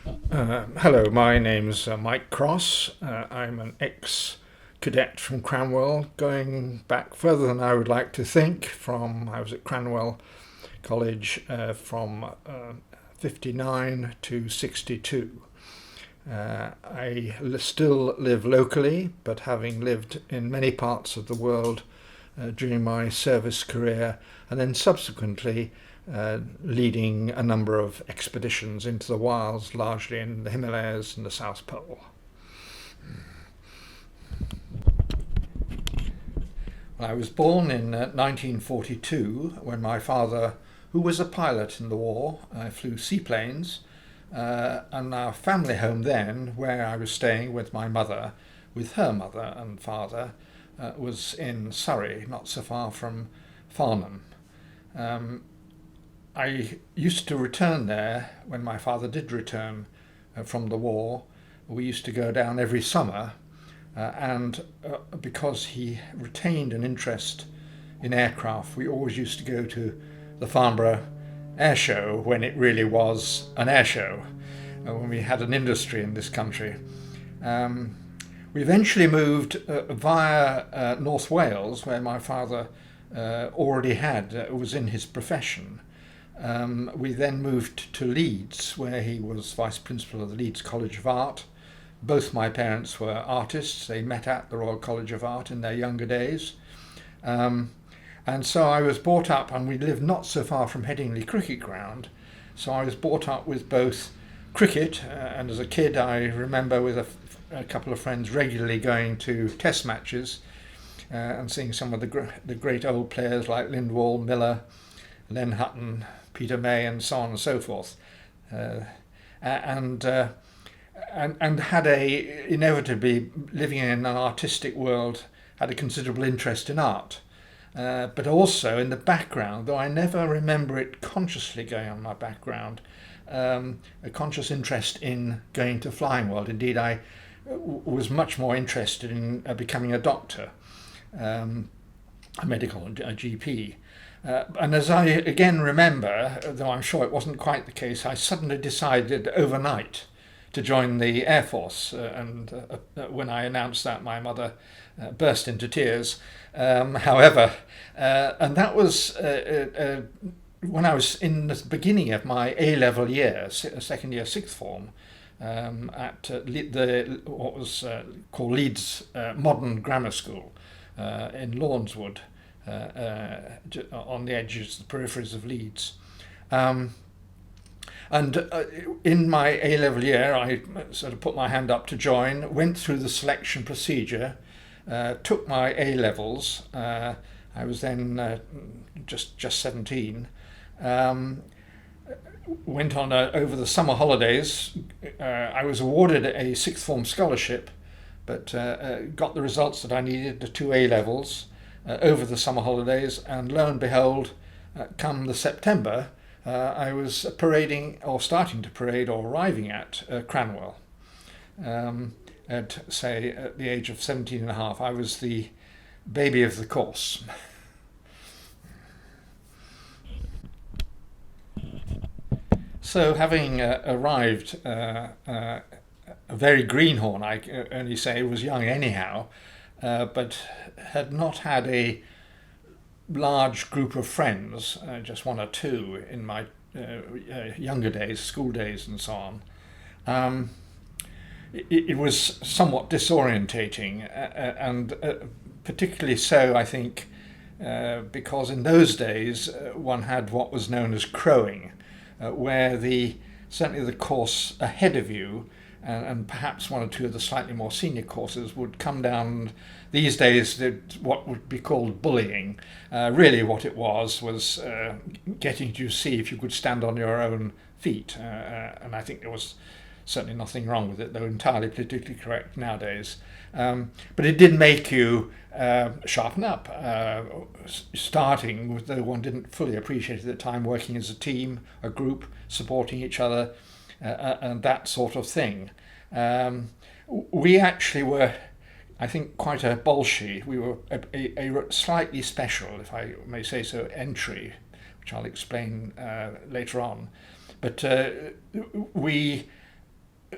Hello, my name's Mike Cross. I'm an ex-cadet from Cranwell, going back further than I would like to think. I was at Cranwell College from 59 to 62. I still live locally, but having lived in many parts of the world during my service career, and then subsequently leading a number of expeditions into the wilds, largely in the Himalayas and the South Pole. I was born in 1942 when my father, who was a pilot in the war, flew seaplanes, and our family home then, where I was staying with my mother, with her mother and father, was in Surrey, not so far from Farnham. I used to return there when my father did return from the war. We used to go down every summer, and because he retained an interest in aircraft, we always used to go to the Farnborough Air Show when it really was an air show, when we had an industry in this country. We eventually moved via North Wales, where my father already was in his profession. We then moved to Leeds, where he was vice principal of the Leeds College of Art. Both my parents were artists. They met at the Royal College of Art in their younger days. And so I was brought up, and we lived not so far from Headingley Cricket Ground. So I was brought up with both cricket, and as a kid I remember with a couple of friends regularly going to test matches and seeing some of the great old players like Lindwall, Miller, Len Hutton, Peter May, and so on and so forth, and had inevitably living in an artistic world, had a considerable interest in art, but also in the background, though I never remember it consciously going on my background, a conscious interest in going to flying world. Indeed, I was much more interested in becoming a doctor, a GP. And as I again remember, though I'm sure it wasn't quite the case, I suddenly decided overnight to join the Air Force. And when I announced that, my mother burst into tears. However, and that was when I was in the beginning of my A-level year, second year, sixth form, at what was called Leeds Modern Grammar School in Lawnswood, on the edges, the peripheries of Leeds. And in my A-level year, I sort of put my hand up to join, went through the selection procedure, took my A-levels. I was then just 17. Went on over the summer holidays. I was awarded a sixth form scholarship, but got the results that I needed, the two A-levels, over the summer holidays, and lo and behold, come the September, I was starting to parade or arriving at Cranwell. At the age of 17 and a half, I was the baby of the course. So having arrived a very greenhorn, I only say was young anyhow, but had not had a large group of friends, just one or two in my younger days, school days and so on. It was somewhat disorientating, and particularly so, I think, because in those days one had what was known as crowing, where certainly the course ahead of you and perhaps one or two of the slightly more senior courses would come down. These days, what would be called bullying. Really what it was getting to see if you could stand on your own feet. And I think there was certainly nothing wrong with it, though entirely politically correct nowadays. But it did make you sharpen up, starting with, though one didn't fully appreciate at the time, working as a team, a group, supporting each other, and that sort of thing. We actually were, I think, quite a bolshy. We were a slightly special, if I may say so, entry, which I'll explain later on. But we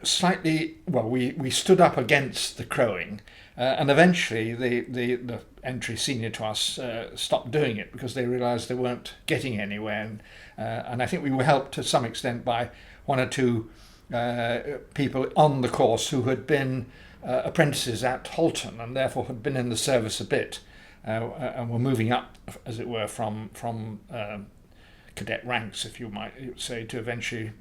slightly, well, we stood up against the crowing, and eventually the entry senior to us stopped doing it because they realised they weren't getting anywhere. And I think we were helped to some extent by one or two people on the course who had been apprentices at Halton and therefore had been in the service a bit and were moving up, as it were, from cadet ranks, if you might say, to eventually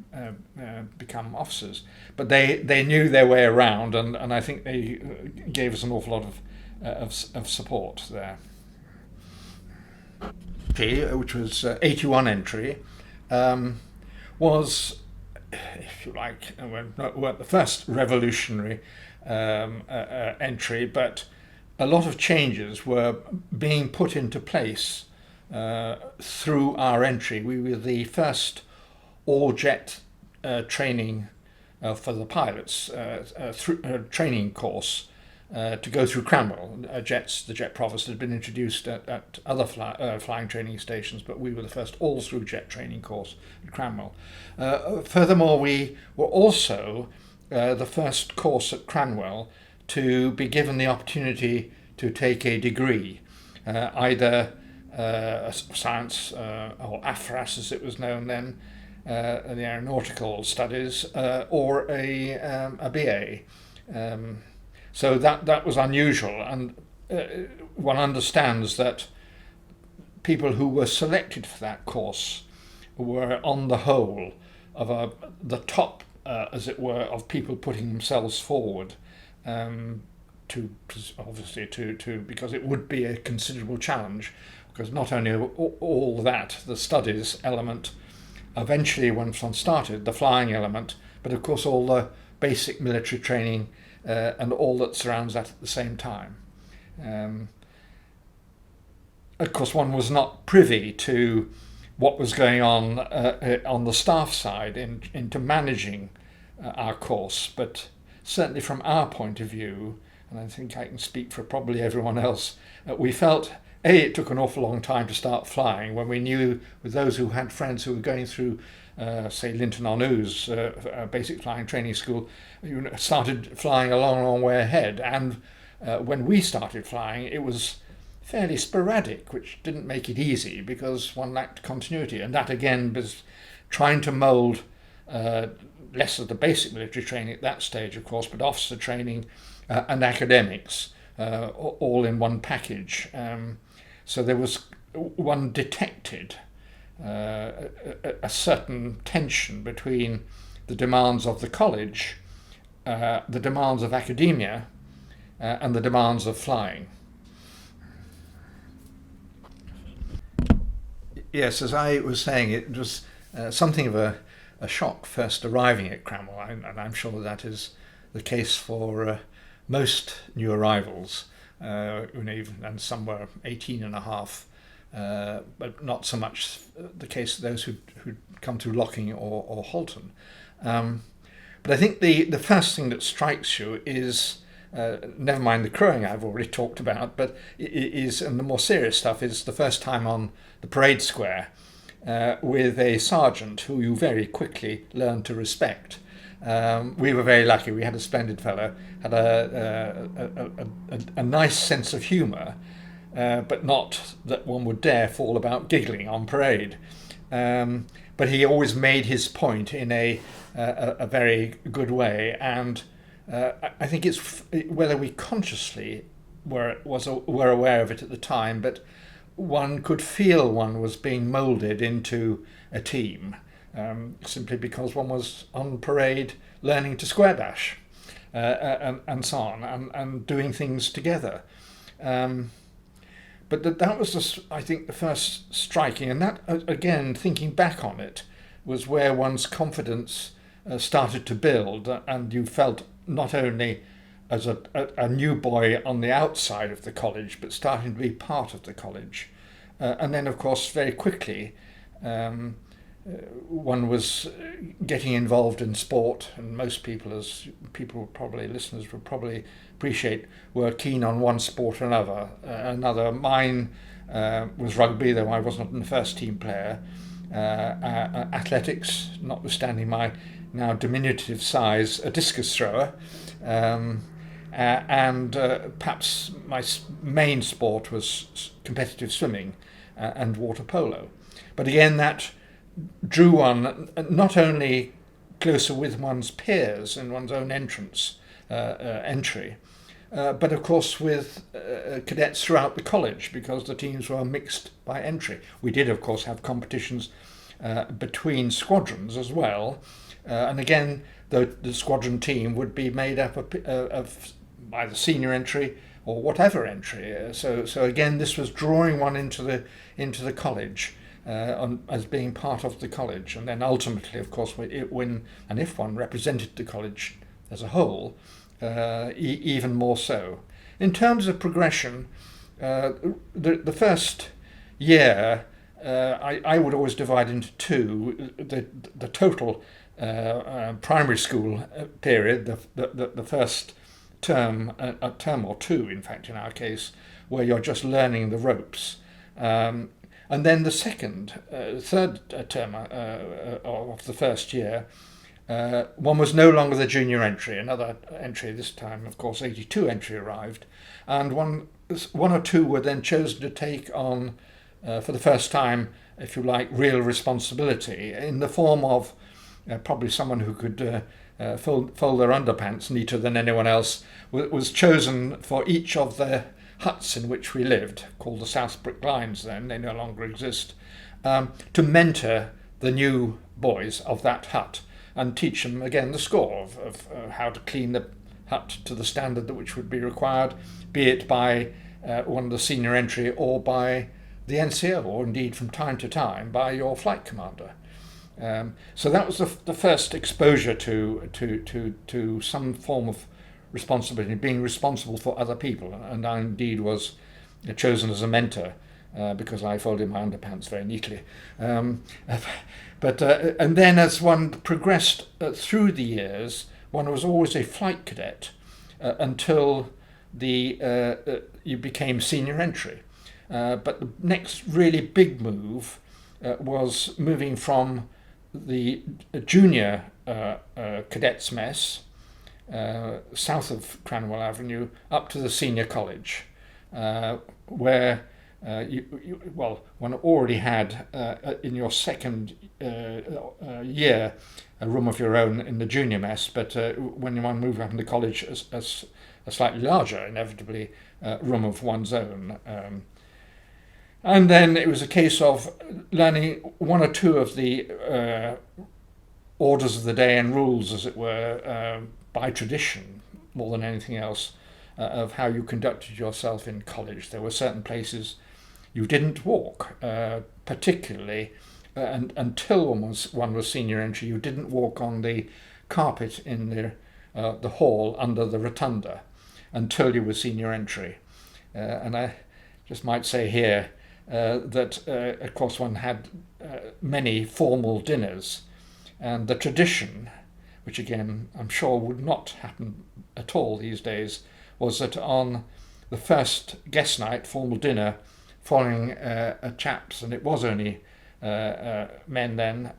become officers. But they knew their way around, and I think they gave us an awful lot of support there. Which was 81 entry, was, if you like, weren't the first revolutionary entry, but a lot of changes were being put into place through our entry. We were the first all-jet training for the pilots training course to go through Cranwell. The jet provost had been introduced at other flying training stations, but we were the first all-through jet training course at Cranwell. Furthermore, we were also the first course at Cranwell to be given the opportunity to take a degree, either science, or AFRAS as it was known then, the aeronautical studies, or a BA. So that was unusual, and one understands that people who were selected for that course were, on the whole, of the top, as it were, of people putting themselves forward to because it would be a considerable challenge. Because not only all that, the studies element, eventually once one started, the flying element, but of course all the basic military training and all that surrounds that at the same time. Of course, one was not privy to what was going on the staff side into managing our course, but certainly from our point of view, and I think I can speak for probably everyone else, we felt it took an awful long time to start flying when we knew, with those who had friends who were going through, say, Linton-on-Ouse basic flying training school, you started flying a long way ahead. And when we started flying, it was fairly sporadic, which didn't make it easy because one lacked continuity. And that, again, was trying to mould less of the basic military training at that stage, of course, but officer training and academics all in one package. So there was, one detected a certain tension between the demands of the college, the demands of academia, and the demands of flying. Yes, as I was saying, it was something of a shock first arriving at Cranwell, and I'm sure that is the case for most new arrivals. And some were 18 and a half, but not so much the case of those who'd come through Locking or Halton. But I think the first thing that strikes you is, never mind the crowing I've already talked about, but and the more serious stuff is the first time on the parade square with a sergeant who you very quickly learn to respect. We were very lucky. We had a splendid fellow, had a nice sense of humour, but not that one would dare fall about giggling on parade. But he always made his point in a very good way, and I think it's whether we consciously were aware of it at the time, but one could feel one was being moulded into a team. Simply because one was on parade learning to square dash and so on, and doing things together. But that was, I think, the first striking, and that, again, thinking back on it, was where one's confidence started to build, and you felt not only as a new boy on the outside of the college, but starting to be part of the college. And then, of course, very quickly, one was getting involved in sport, and most people, as people probably, listeners would probably appreciate, were keen on one sport or another. Mine was rugby, though I wasn't the first team player. athletics, notwithstanding my now diminutive size, a discus thrower, and perhaps my main sport was competitive swimming and water polo. But again, that drew one not only closer with one's peers in one's own entry, but of course with cadets throughout the college, because the teams were mixed by entry. We did, of course, have competitions between squadrons as well, and again, the squadron team would be made up of either senior entry or whatever entry. So again, this was drawing one into the college as being part of the college, and then ultimately, of course, when and if one represented the college as a whole, even more so. In terms of progression, the first year I would always divide into two. The total primary school period, the first term, a term or two, in fact, in our case, where you're just learning the ropes. And then the third term of the first year, one was no longer the junior entry. Another entry, this time, of course, 82 entry arrived, and one or two were then chosen to take on, for the first time, if you like, real responsibility in the form of probably someone who could fold their underpants neater than anyone else, was chosen for each of the huts in which we lived, called the South Brick Lines then, they no longer exist, to mentor the new boys of that hut and teach them, again, the score of how to clean the hut to the standard which would be required, be it by one of the senior entry or by the NCO, or indeed from time to time by your flight commander. So that was the first exposure to some form of responsibility, being responsible for other people, and I indeed was chosen as a mentor because I folded my underpants very neatly. But and then as one progressed through the years, one was always a flight cadet until you became senior entry. But the next really big move was moving from the junior cadets mess south of Cranwell Avenue up to the senior college, where one already had in your second year a room of your own in the junior mess, but when one moved up into college, as a slightly larger, inevitably, room of one's own. And then it was a case of learning one or two of the orders of the day and rules, as it were, by tradition, more than anything else, of how you conducted yourself in college. There were certain places you didn't walk, particularly, and until one was senior entry, you didn't walk on the carpet in the hall under the rotunda until you were senior entry. And I just might say here that, of course, one had many formal dinners, and the tradition, which again I'm sure would not happen at all these days, was that on the first guest night, formal dinner, following a chap's, and it was only men then,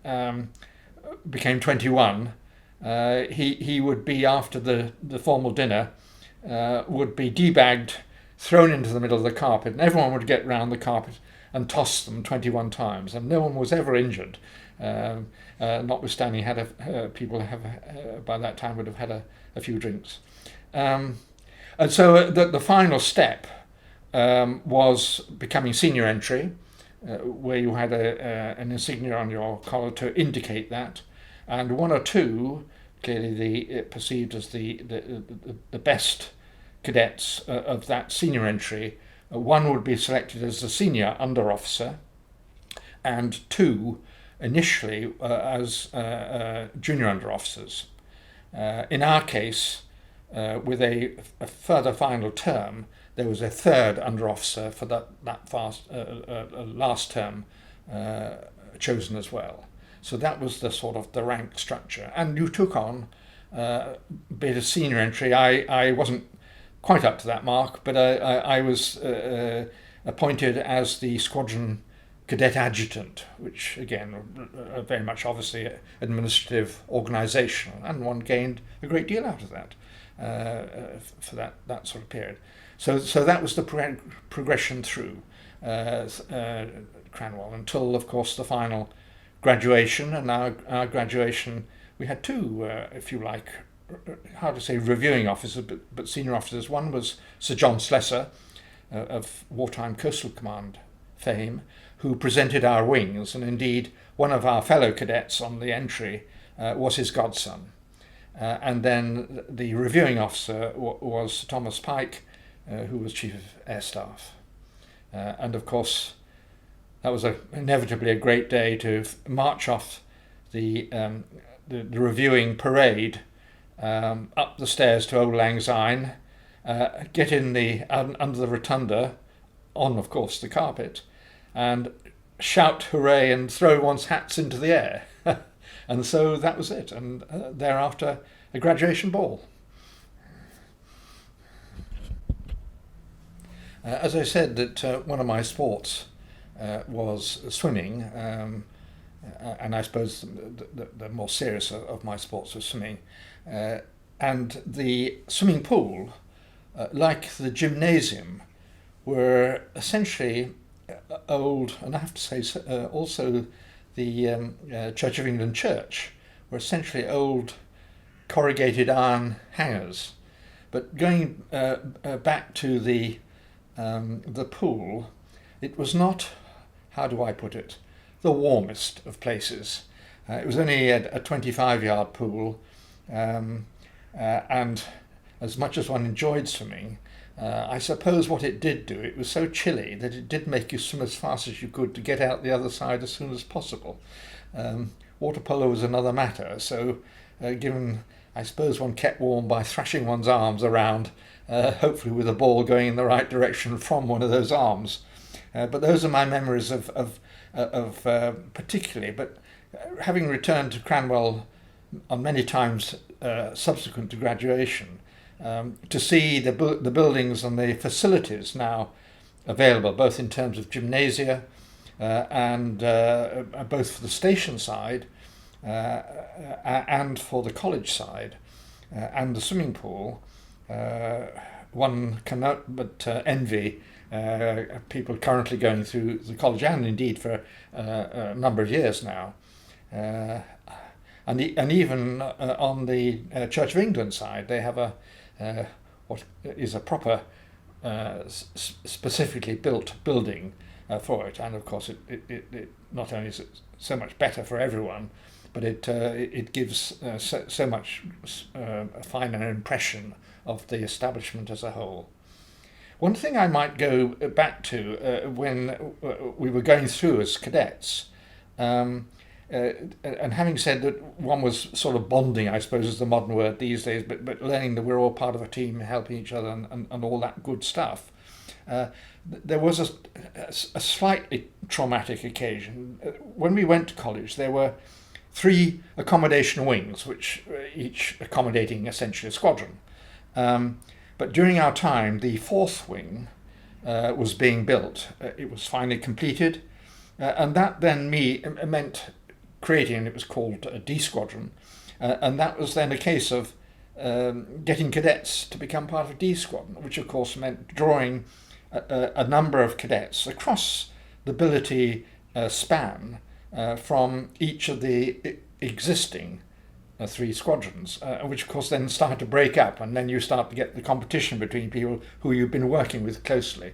became 21, he would be, after the formal dinner, would be debagged, thrown into the middle of the carpet, and everyone would get round the carpet and toss them 21 times, and no one was ever injured. Notwithstanding, people by that time would have had a few drinks. And so the final step was becoming senior entry, where you had an insignia on your collar to indicate that, and one or two, clearly perceived as the best cadets of that senior entry. One would be selected as the senior under officer, and two initially as junior under officers. In our case, with a further final term, there was a third under officer for that last term chosen as well. So that was the sort of the rank structure. And you took on a bit of senior entry. I wasn't quite up to that mark, but I was appointed as the squadron cadet adjutant, which again very much obviously administrative, organisational, and one gained a great deal out of that for that sort of period. So that was the progression through Cranwell until, of course, the final graduation. And our graduation, we had two, if you like, how to say, reviewing officers, but senior officers. One was Sir John Slessor of Wartime Coastal Command fame, who presented our wings, and indeed one of our fellow cadets on the entry was his godson. And then the reviewing officer was Sir Thomas Pike, who was Chief of Air Staff. And of course, that was inevitably a great day to march off the reviewing parade up the stairs to Old Lang Syne, get in under the rotunda, on of course the carpet, and shout hooray and throw one's hats into the air. And so that was it, and thereafter a graduation ball. As I said, that one of my sports was swimming, and I suppose the more serious of my sports was swimming. And the swimming pool, like the gymnasium, were essentially old, and I have to say also the Church of England church were essentially old corrugated iron hangars. But going back to the pool, it was not, how do I put it, the warmest of places. It was only a 25-yard pool, and as much as one enjoyed swimming, I suppose what it did do, it was so chilly that it did make you swim as fast as you could to get out the other side as soon as possible. Water polo was another matter, so given, I suppose, one kept warm by thrashing one's arms around, hopefully with a ball going in the right direction from one of those arms. But those are my memories of particularly. But having returned to Cranwell on many times subsequent to graduation, to see the buildings and the facilities now available, both in terms of gymnasia and both for the station side and for the college side and the swimming pool, one cannot but envy people currently going through the college, and indeed for a number of years now. And even on the Church of England side, they have what is a proper specifically built building for it, and of course it not only is it so much better for everyone, but it gives so much a finer impression of the establishment as a whole. One thing I might go back to when we were going through as cadets, and having said that one was sort of bonding, I suppose is the modern word these days, but learning that we're all part of a team, helping each other and all that good stuff, there was a slightly traumatic occasion. When we went to college, there were 3 accommodation wings, which each accommodating essentially a squadron. But during our time, the 4th wing was being built. It was finally completed, and that then meant creating, it was called a D Squadron, and that was then a case of getting cadets to become part of D Squadron, which of course meant drawing a number of cadets across the ability span from each of the existing 3 squadrons, which of course then start to break up, and then you start to get the competition between people who you've been working with closely.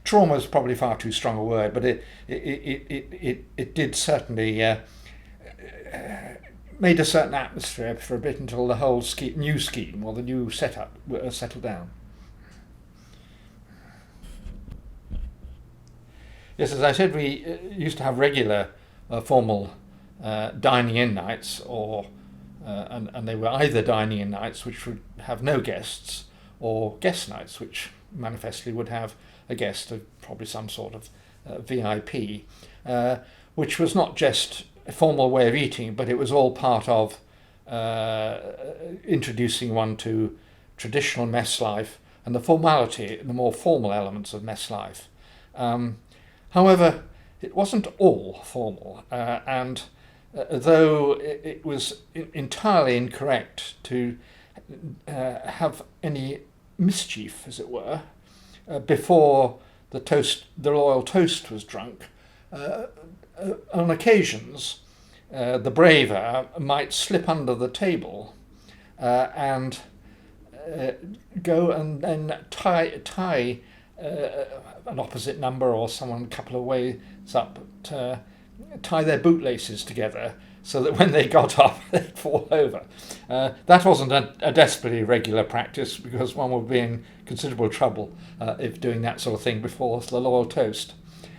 Trauma is probably far too strong a word, but it did certainly made a certain atmosphere for a bit until the whole new scheme or the new setup settled down. Yes, as I said, we used to have regular formal dining-in nights, and they were either dining-in nights, which would have no guests, or guest nights, which manifestly would have a guest, probably some sort of VIP, which was not just a formal way of eating, but it was all part of introducing one to traditional mess life and the formality, the more formal elements of mess life. However, it wasn't all formal, and though it was entirely incorrect to have any mischief, as it were, before the royal toast was drunk, on occasions the braver might slip under the table and go and then tie an opposite number or someone a couple of ways up, tie their bootlaces together so that when they got up they'd fall over. That wasn't a desperately regular practice, because one would be in considerable trouble if doing that sort of thing before the royal toast.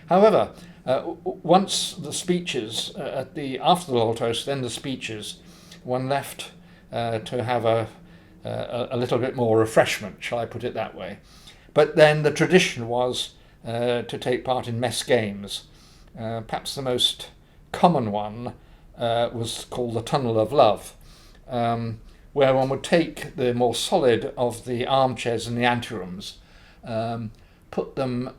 However, once the speeches, after the royal toast, then the speeches, one left to have a little bit more refreshment, shall I put it that way. But then the tradition was to take part in mess games. Perhaps the most common one was called the Tunnel of Love, where one would take the more solid of the armchairs in the anterooms, put them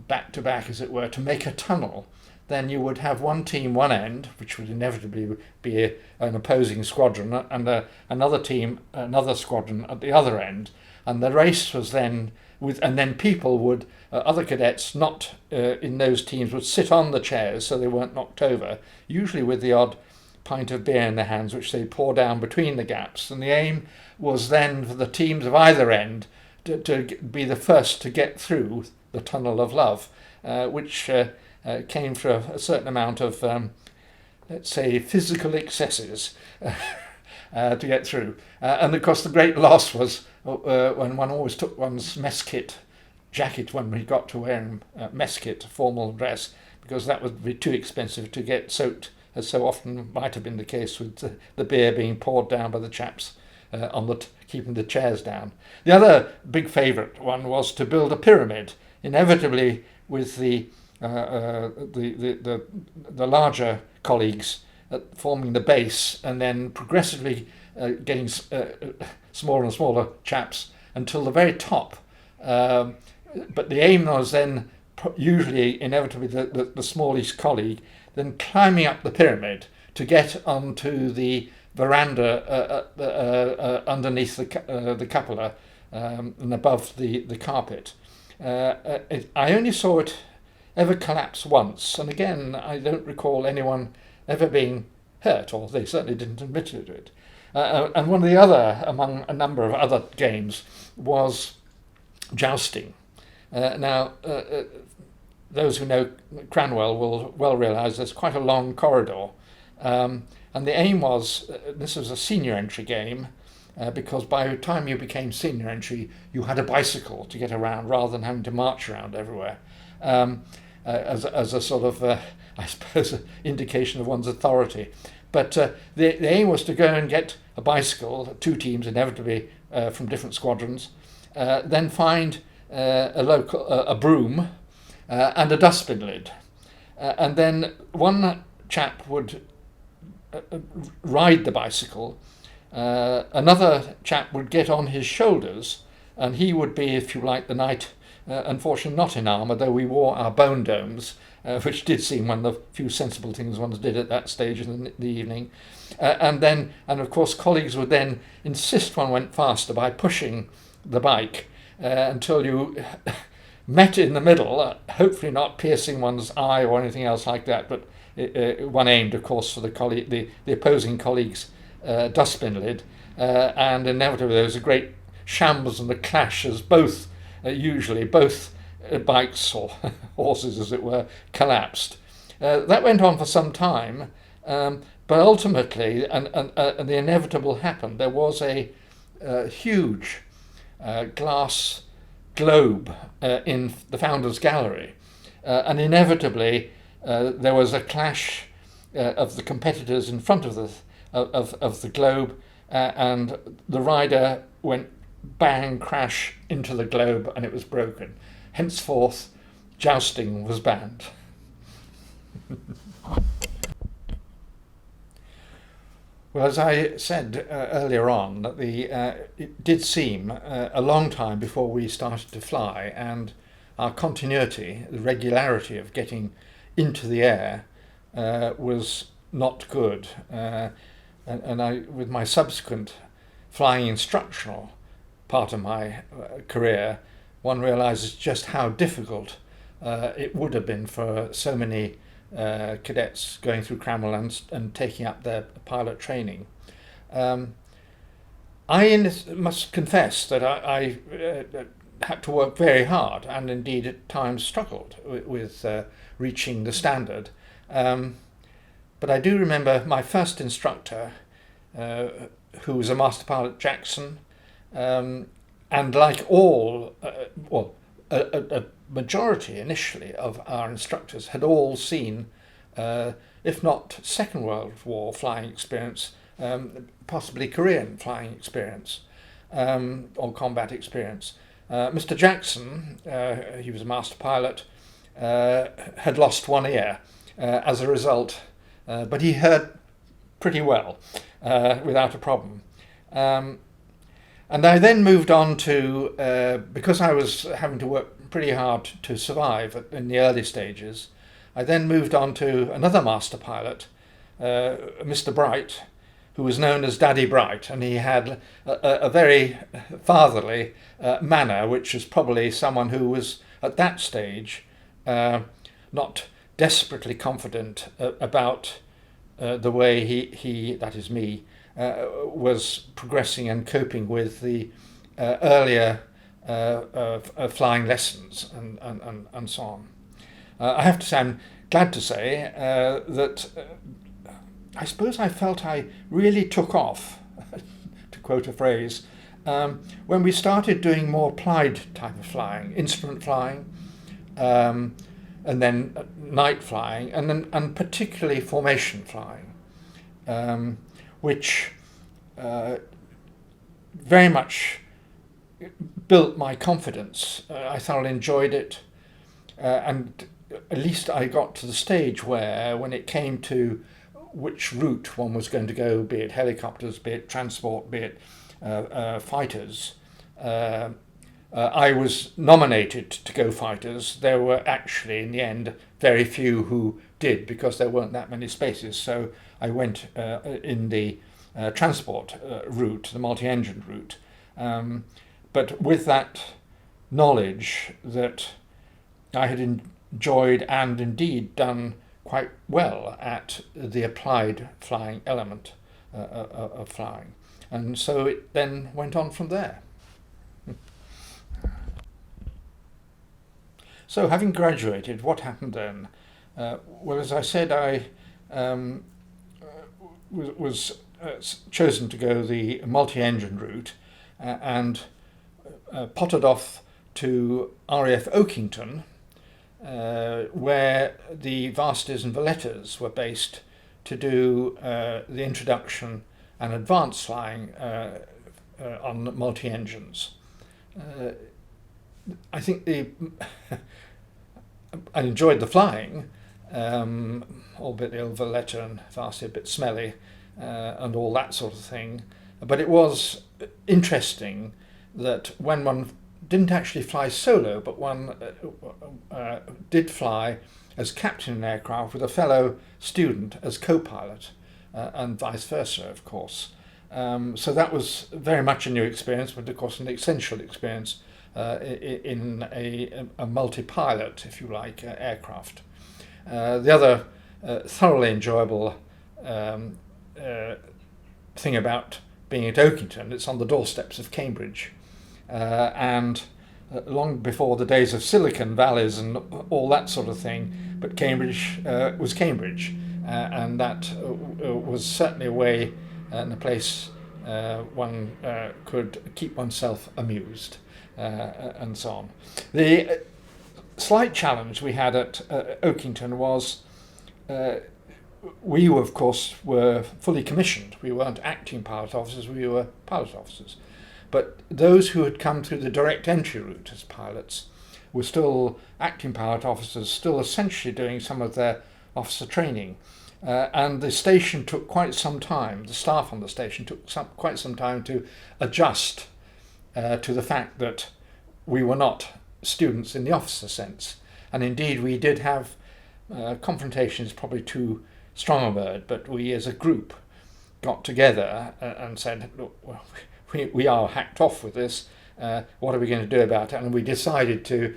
back to back, as it were, to make a tunnel. Then you would have one team one end, which would inevitably be an opposing squadron, and another squadron at the other end. And the race was then and then people would, other cadets not in those teams, would sit on the chairs so they weren't knocked over, usually with the odd pint of beer in their hands, which they pour down between the gaps. And the aim was then for the teams of either end to be the first to get through the Tunnel of Love, which came through a certain amount of, let's say, physical excesses to get through. And of course the great loss was when one always took one's mess kit jacket when we got to wearing mess kit, formal dress, because that would be too expensive to get soaked, as so often might have been the case with the beer being poured down by the chaps on keeping the chairs down. The other big favourite one was to build a pyramid, inevitably with the larger colleagues forming the base, and then progressively getting smaller and smaller chaps until the very top. But the aim was then usually inevitably the smallest colleague then climbing up the pyramid to get onto the veranda underneath the cupola and above the carpet. I only saw it ever collapse once, and again I don't recall anyone ever being hurt, or they certainly didn't admit to it. And one of the other, among a number of other games, was jousting. Now, those who know Cranwell will well realise there's quite a long corridor, and the aim was, this was a senior entry game, because by the time you became senior entry, you had a bicycle to get around rather than having to march around everywhere, as a sort of, I suppose, indication of one's authority. But the aim was to go and get a bicycle, two teams inevitably from different squadrons, then find a broom and a dustbin lid. And then one chap would ride the bicycle, another chap would get on his shoulders, and he would be, if you like, the knight, unfortunately not in armour, though we wore our bone domes, which did seem one of the few sensible things one did at that stage in the evening. And of course colleagues would then insist one went faster by pushing the bike until you met in the middle, hopefully not piercing one's eye or anything else like that, but one aimed, of course, for the opposing colleague's dustbin lid, and inevitably there was a great shambles and a clash as usually both bikes or horses, as it were, collapsed. That went on for some time, but ultimately, and the inevitable happened. There was a huge glass globe in the Founders Gallery, and inevitably there was a clash of the competitors in front of the globe, and the rider went bang crash into the globe, and it was broken. Henceforth, jousting was banned. Well, as I said earlier on, that it did seem a long time before we started to fly, and our continuity, the regularity of getting into the air was not good. And I, with my subsequent flying instructional part of my career, one realizes just how difficult it would have been for so many cadets going through Cranwell and taking up their pilot training. I must confess that I had to work very hard, and indeed at times struggled with reaching the standard. But I do remember my first instructor, who was a master pilot, Jackson, and like all, a majority initially of our instructors had all seen, if not Second World War flying experience, possibly Korean flying experience, or combat experience. Mr. Jackson, he was a master pilot, had lost one ear as a result, but he heard pretty well without a problem. And I then moved on to, because I was having to work pretty hard to survive in the early stages, I then moved on to another master pilot, Mr. Bright, who was known as Daddy Bright, and he had a very fatherly manner, which is probably someone who was at that stage not desperately confident about the way he, that is me, was progressing and coping with the earlier flying lessons and so on. I have to say, I'm glad to say that I suppose I felt I really took off, to quote a phrase, when we started doing more applied type of flying, instrument flying, and then night flying, and particularly formation flying, which very much built my confidence. I thoroughly enjoyed it, and at least I got to the stage where, when it came to which route one was going to go, be it helicopters, be it transport, be it fighters, I was nominated to go fighters. There were actually, in the end, very few who did, because there weren't that many spaces. So I went in the transport route, the multi-engine route. But with that knowledge that I had enjoyed and indeed done quite well at the applied flying element of flying. And so it then went on from there. So having graduated, what happened then? Well, as I said, I was chosen to go the multi-engine route and potted off to RAF Oakington, where the Vasties and Vallettas were based, to do the introduction and advanced flying on multi-engines. I think I enjoyed the flying, albeit the old Valletta and Vastie a bit smelly and all that sort of thing. But it was interesting that when one didn't actually fly solo, but one did fly as captain in an aircraft with a fellow student as co-pilot, and vice versa, of course. So that was very much a new experience, but of course an essential experience in a multi-pilot, if you like, aircraft. The other thoroughly enjoyable thing about being at Oakington, it's on the doorsteps of Cambridge, and long before the days of Silicon Valleys and all that sort of thing, but Cambridge was Cambridge, and that was certainly a way and a place one could keep oneself amused, and so on. The slight challenge we had at Oakington was we, of course, were fully commissioned. We weren't acting pilot officers, we were pilot officers. But those who had come through the direct entry route as pilots were still acting pilot officers, still essentially doing some of their officer training. And the station took quite some time, the staff on the station took quite some time to adjust to the fact that we were not students in the officer sense. And indeed we did have confrontation is probably too strong a word, but we as a group got together and said, look, well, we are hacked off with this. What are we going to do about it? And we decided to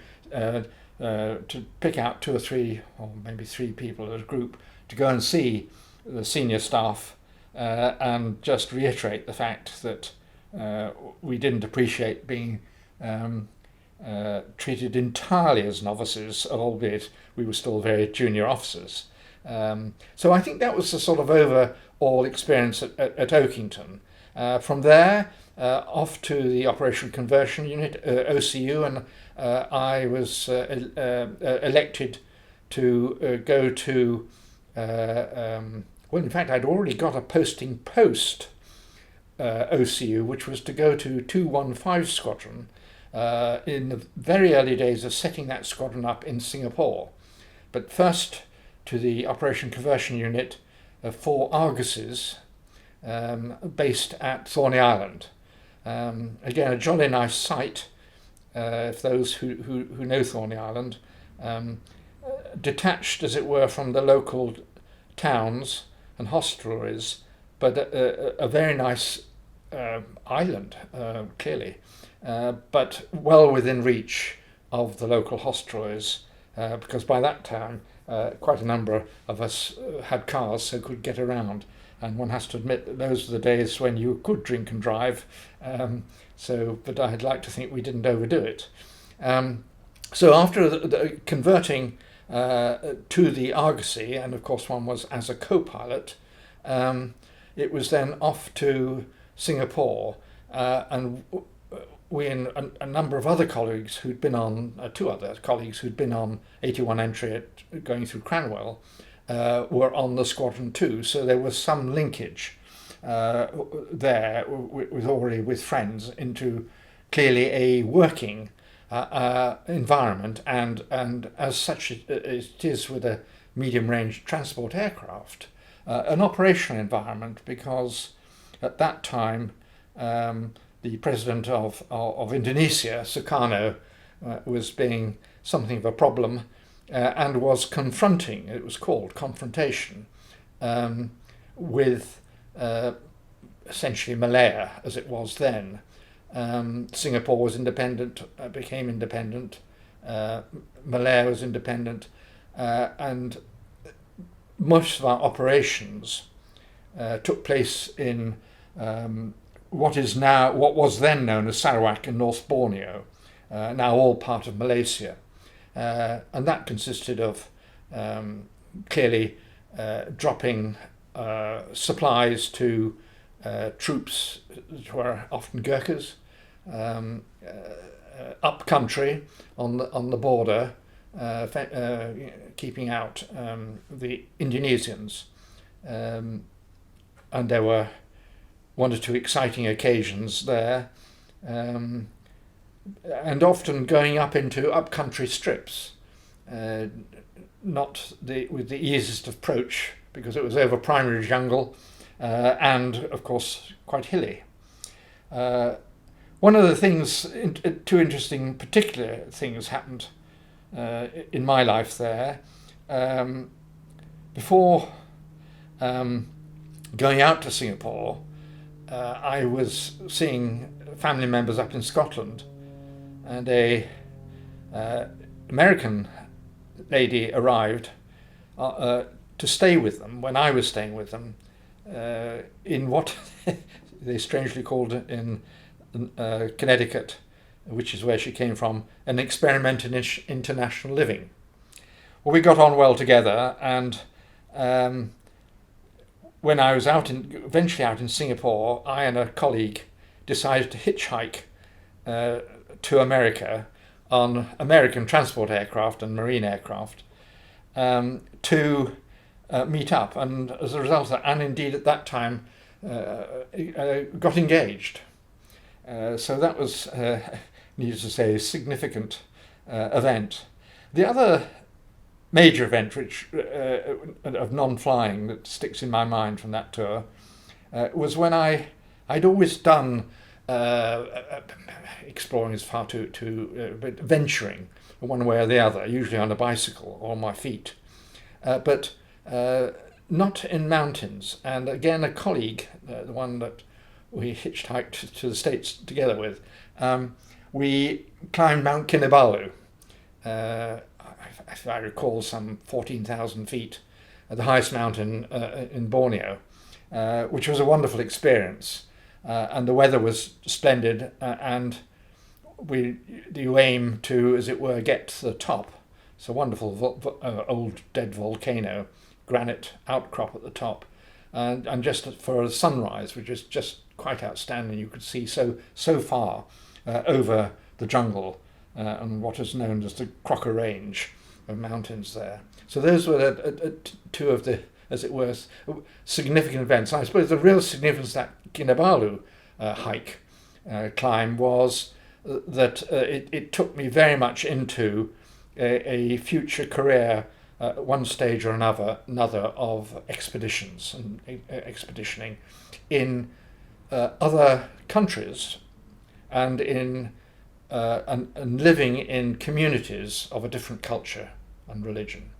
pick out 2 or 3, or maybe 3 people as a group to go and see the senior staff and just reiterate the fact that we didn't appreciate being treated entirely as novices, albeit we were still very junior officers. So I think that was the sort of overall experience at Oakington. From there, off to the Operation Conversion Unit, OCU, and I was elected to go to, well, in fact, I'd already got a posting post OCU, which was to go to 215 Squadron in the very early days of setting that squadron up in Singapore. But first to the Operation Conversion Unit for Arguses, based at Thorney Island. Again, a jolly nice site, if those who know Thorney Island, detached, as it were, from the local towns and hostelries, but a very nice island, clearly, but well within reach of the local hostelries, because by that time quite a number of us had cars, so could get around. And one has to admit that those were the days when you could drink and drive. But I'd like to think we didn't overdo it. So after the converting to the Argosy, and of course one was as a co-pilot, it was then off to Singapore, and we and a number of other colleagues who'd been on, 2 other colleagues who'd been on 81 entry going through Cranwell, were on the squadron too. So there was some linkage there with friends into clearly a working environment, and as such it is with a medium-range transport aircraft, an operational environment, because at that time the president of Indonesia, Sukarno, was being something of a problem and was confronting, it was called confrontation, with essentially Malaya as it was then. Singapore was independent, became independent, Malaya was independent, and most of our operations took place in what was then known as Sarawak and North Borneo, now all part of Malaysia. And that consisted of clearly dropping supplies to troops who were often Gurkhas, up country on the border, keeping out the Indonesians, and there were 1 or 2 exciting occasions there, and often going up into up-country strips, not with the easiest approach, because it was over primary jungle and of course quite hilly. One of the things, 2 interesting particular things happened in my life there. Before going out to Singapore, I was seeing family members up in Scotland, and a American lady arrived to stay with them when I was staying with them in what they strangely called in Connecticut, which is where she came from, an experiment in international living. Well, we got on well together, and when I was eventually out in Singapore, I and a colleague decided to hitchhike to America on American transport aircraft and marine aircraft to meet up, and as a result of that, and indeed at that time, got engaged. So that was, needless to say, a significant event. The other major event of non-flying that sticks in my mind from that tour was when I'd always done exploring is far too but venturing one way or the other, usually on a bicycle or on my feet. but not in mountains. And again, a colleague, the one that we hitchhiked to the States together with, we climbed Mount Kinabalu. If I recall, some 14,000 feet, the highest mountain in Borneo, which was a wonderful experience. And the weather was splendid, and you aim to, as it were, get to the top. It's a wonderful old dead volcano, granite outcrop at the top, and just for a sunrise, which is just quite outstanding. You could see so far over the jungle and what is known as the Crocker Range of mountains there. So those were two of the, as it were, significant events. I suppose the real significance of that Kinabalu climb was that it took me very much into a future career, one stage or another of expeditions and expeditioning in other countries, and in and living in communities of a different culture and religion.